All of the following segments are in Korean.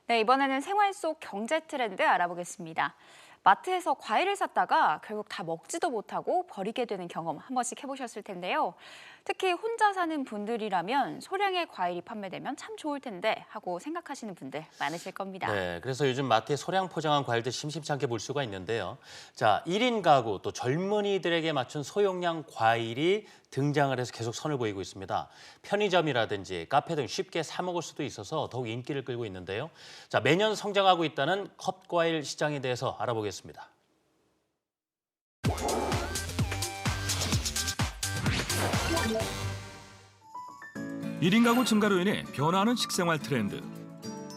네, 이번에는 생활 속 경제 트렌드 알아보겠습니다. 마트에서 과일을 샀다가 결국 다 먹지도 못하고 버리게 되는 경험 한 번씩 해보셨을 텐데요. 특히 혼자 사는 분들이라면 소량의 과일이 판매되면 참 좋을 텐데 하고 생각하시는 분들 많으실 겁니다. 네, 그래서 요즘 마트에 소량 포장한 과일들 심심치 않게 볼 수가 있는데요. 자, 1인 가구 또 젊은이들에게 맞춘 소용량 과일이 등장을 해서 계속 선을 보이고 있습니다. 편의점이라든지 카페 등 쉽게 사 먹을 수도 있어서 더욱 인기를 끌고 있는데요. 자, 매년 성장하고 있다는 컵과일 시장에 대해서 알아보겠습니다. 1인 가구 증가로 인해 변화하는 식생활 트렌드.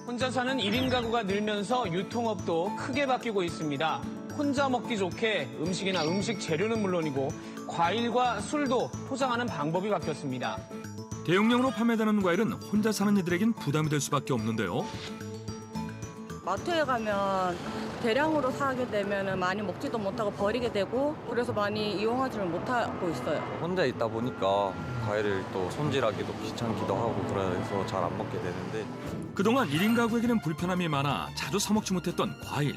혼자 사는 1인 가구가 늘면서 유통업도 크게 바뀌고 있습니다. 혼자 먹기 좋게 음식이나 음식 재료는 물론이고 과일과 술도 포장하는 방법이 바뀌었습니다. 대용량으로 판매되는 과일은 혼자 사는 이들에겐 부담이 될 수밖에 없는데요. 마트에 가면 대량으로 사게 되면 많이 먹지도 못하고 버리게 되고 그래서 많이 이용하지를 못하고 있어요. 혼자 있다 보니까 과일을 또 손질하기도 귀찮기도 하고 그래서 잘 안 먹게 되는데 그동안 1인 가구에게는 불편함이 많아 자주 사 먹지 못했던 과일.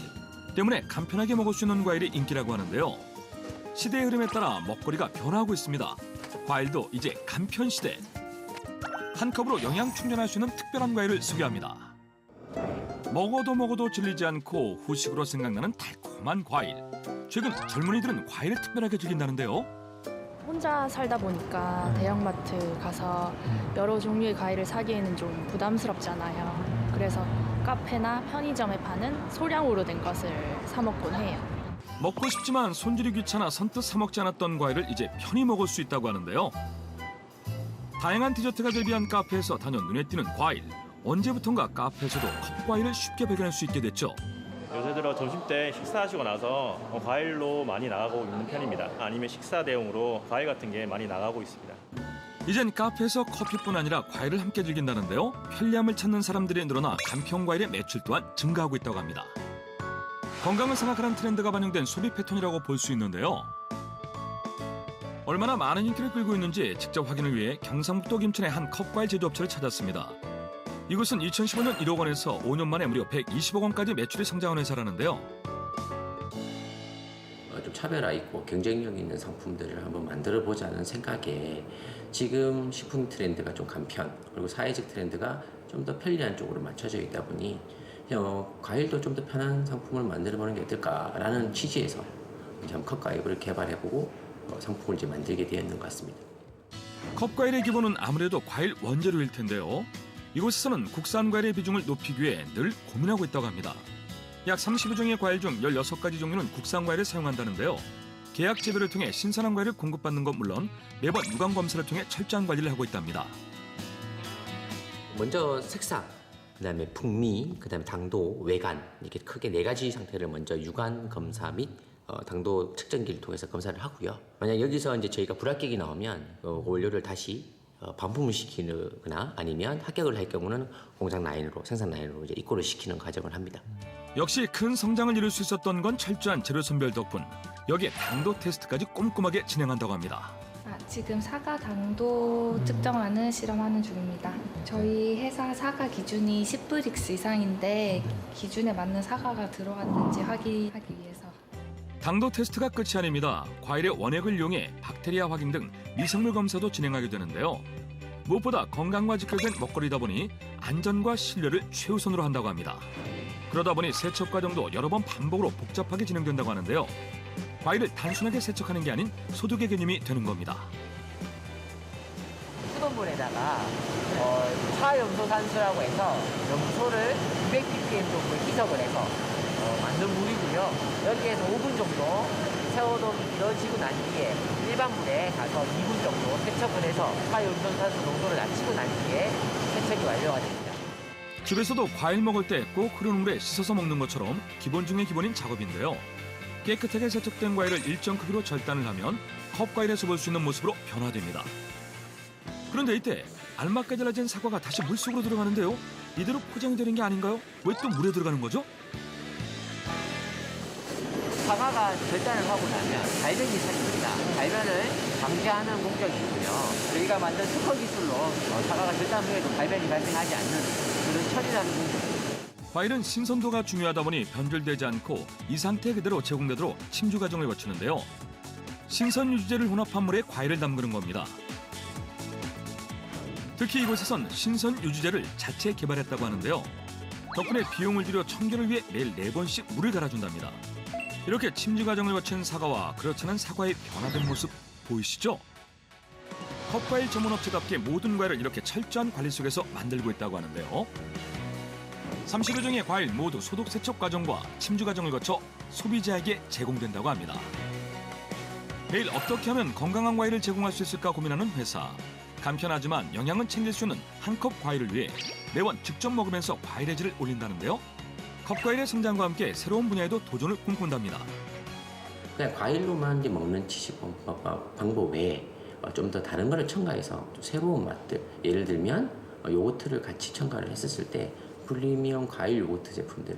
때문에 간편하게 먹을 수 있는 과일이 인기라고 하는데요. 시대의 흐름에 따라 먹거리가 변화하고 있습니다. 과일도 이제 간편 시대. 한 컵으로 영양 충전할 수 있는 특별한 과일을 소개합니다. 먹어도 질리지 않고 후식으로 생각나는 달콤한 과일. 최근 젊은이들은 과일을 특별하게 즐긴다는데요. 혼자 살다 보니까 대형마트 가서 여러 종류의 과일을 사기에는 좀 부담스럽잖아요. 그래서 카페나 편의점에 파는 소량으로 된 것을 사 먹곤 해요. 먹고 싶지만 손질이 귀찮아 선뜻 사 먹지 않았던 과일을 이제 편히 먹을 수 있다고 하는데요. 다양한 디저트가 대비한 카페에서 단연 눈에 띄는 과일. 언제부턴가 카페에서도 컵과일을 쉽게 발견할 수 있게 됐죠. 요새 들어 점심때 식사하시고 나서 과일로 많이 나가고 있는 편입니다. 아니면 식사 대용으로 과일 같은 게 많이 나가고 있습니다. 이젠 카페에서 커피뿐 아니라 과일을 함께 즐긴다는데요. 편리함을 찾는 사람들이 늘어나 간편 과일의 매출 또한 증가하고 있다고 합니다. 건강을 생각하는 트렌드가 반영된 소비 패턴이라고 볼 수 있는데요. 얼마나 많은 인기를 끌고 있는지 직접 확인을 위해 경상북도 김천의 한 컵과일 제조업체를 찾았습니다. 이곳은 2015년 1억 원에서 5년 만에 무려 120억 원까지 매출이 성장한 회사라는데요. 좀 차별화 있고 경쟁력 있는 상품들을 한번 만들어보자는 생각에 지금 식품 트렌드가 좀 간편, 그리고 사회적 트렌드가 좀 더 편리한 쪽으로 맞춰져 있다 보니 과일도 좀 더 편한 상품을 만들어보는 게 어떨까라는 취지에서 이제 한번 컵과일을 개발해보고 상품을 이제 만들게 되었는 것 같습니다. 컵과일의 기본은 아무래도 과일 원재료일 텐데요. 이곳에서는 국산 과일의 비중을 높이기 위해 늘 고민하고 있다고 합니다. 약 30여 종의 과일 중 16가지 종류는 국산 과일을 사용한다는데요. 계약 재배를 통해 신선한 과일을 공급받는 것 물론 매번 유관 검사를 통해 철저한 관리를 하고 있답니다. 먼저 색상, 그다음에 풍미, 그다음에 당도, 외관 이렇게 크게 4가지 상태를 먼저 유관 검사 및 당도 측정기를 통해서 검사를 하고요. 만약 여기서 이제 저희가 불합격이 나오면 원료를 다시 반품을 시키거나 아니면 합격을 할 경우는 공장 라인으로 생산 라인으로 이제 입고를 시키는 과정을 합니다. 역시 큰 성장을 이룰 수 있었던 건 철저한 재료 선별 덕분. 여기에 당도 테스트까지 꼼꼼하게 진행한다고 합니다. 지금 사과 당도 측정하는 실험하는 중입니다. 저희 회사 사과 기준이 10브릭스 이상인데 기준에 맞는 사과가 들어갔는지 확인하기 위해서. 당도 테스트가 끝이 아닙니다. 과일의 원액을 이용해 박테리아 확인 등 미생물 검사도 진행하게 되는데요. 무엇보다 건강과 직결된 먹거리다 보니 안전과 신뢰를 최우선으로 한다고 합니다. 그러다 보니 세척 과정도 여러 번 반복으로 복잡하게 진행된다고 하는데요. 과일을 단순하게 세척하는 게 아닌 소독의 개념이 되는 겁니다. 뜨거운 물에다가 차염소산수라고 해서 염소를 200ppm 정도 희석을 해서 만든 물이고요. 여기에서 5분 정도 세워동이 이루어지고 난 뒤에 일반 물에 가서 2분 정도 세척을 해서 차염소산수 농도를 낮추고 난 뒤에 세척이 완료가 됩니다. 집에서도 과일 먹을 때 꼭 흐르는 물에 씻어서 먹는 것처럼 기본 중의 기본인 작업인데요. 깨끗하게 세척된 과일을 일정 크기로 절단을 하면 컵과일에서 볼 수 있는 모습으로 변화됩니다. 그런데 이때 알맞게 잘라진 사과가 다시 물속으로 들어가는데요. 이대로 포장이 되는 게 아닌가요? 왜 또 물에 들어가는 거죠? 사과가 절단을 하고 나면 갈변이 생깁니다. 갈변을 방지하는 목적이고요. 저희가 만든 특허 기술로 사과가 절단 후에도 갈변이 발생하지 않는 그런 처리라는 목적입니다. 과일은 신선도가 중요하다 보니 변질되지 않고 이 상태 그대로 제공되도록 침주 과정을 거치는데요. 신선 유지제를 혼합한 물에 과일을 담그는 겁니다. 특히 이곳에선 신선 유지제를 자체 개발했다고 하는데요. 덕분에 비용을 들여 청결을 위해 매일 4번씩 물을 갈아준답니다. 이렇게 침지 과정을 거친 사과와 그렇지 않은 사과의 변화된 모습 보이시죠? 컵과일 전문업체답게 모든 과일을 이렇게 철저한 관리 속에서 만들고 있다고 하는데요. 30여 종의 과일 모두 소독 세척 과정과 침주 과정을 거쳐 소비자에게 제공된다고 합니다. 매일 어떻게 하면 건강한 과일을 제공할 수 있을까 고민하는 회사. 간편하지만 영양은 챙길 수 있는 한 컵 과일을 위해 매번 직접 먹으면서 과일의 질을 올린다는데요. 컵과일의 성장과 함께 새로운 분야에도 도전을 꿈꾼답니다. 그냥 과일로만 이제 먹는 지식 방법 외에 좀 더 다른 거를 첨가해서 좀 새로운 맛들, 예를 들면 요거트를 같이 첨가를 했었을 때 프리미엄 과일 요거트 제품들,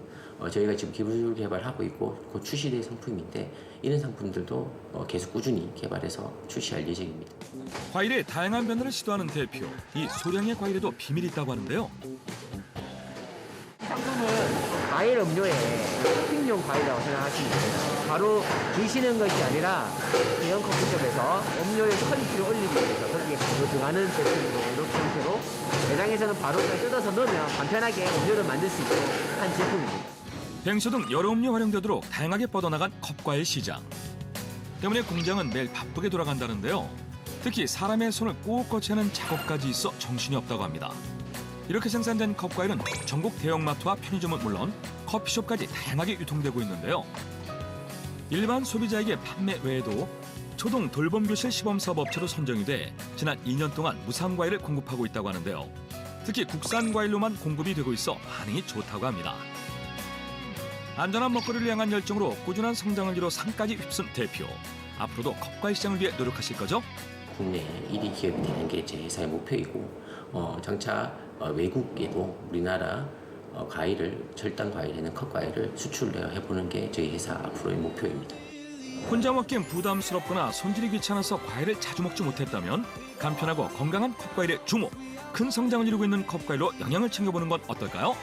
저희가 지금 기술 개발하고 있고 곧 출시될 상품인데 이런 상품들도 계속 꾸준히 개발해서 출시할 예정입니다. 과일의 다양한 변화를 시도하는 대표. 이 소량의 과일에도 비밀이 있다고 하는데요. 상품은 과일 음료에 토핑용 과일이라고 생각하시면 됩니다. 바로 드시는 것이 아니라 대형 커피숍에서 음료의 퀄리티를 올리기 위해서 거기에 바로 들어가는 제품으로 이렇게 형태로 매장에서는 바로 그냥 뜯어서 넣으면 간편하게 음료를 만들 수 있도록 한 제품입니다. 뱅쇼 등 여러 음료 활용되도록 다양하게 뻗어나간 컵과일 시장. 때문에 공장은 매일 바쁘게 돌아간다는데요. 특히 사람의 손을 꼭 거치는 하는 작업까지 있어 정신이 없다고 합니다. 이렇게 생산된 컵과일은 전국 대형마트와 편의점은 물론 커피숍까지 다양하게 유통되고 있는데요. 일반 소비자에게 판매 외에도 초동 돌봄교실 시범사업업체로 선정이 돼 지난 2년 동안 무상과일을 공급하고 있다고 하는데요. 특히 국산 과일로만 공급이 되고 있어 반응이 좋다고 합니다. 안전한 먹거리를 향한 열정으로 꾸준한 성장을 이뤄 상까지 휩쓴 대표. 앞으로도 컵과일 시장을 위해 노력하실 거죠? 국내 1위 기업이 되는 게 제 회사의 목표이고 장차 외국에도 우리나라 과일을 절단 과일에는 컵과일을 수출을 해보는 게 저희 회사 앞으로의 목표입니다. 혼자 먹기엔 부담스럽거나 손질이 귀찮아서 과일을 자주 먹지 못했다면 간편하고 건강한 컵과일의 주목. 큰 성장을 이루고 있는 컵과일로 영양을 챙겨보는 건 어떨까요?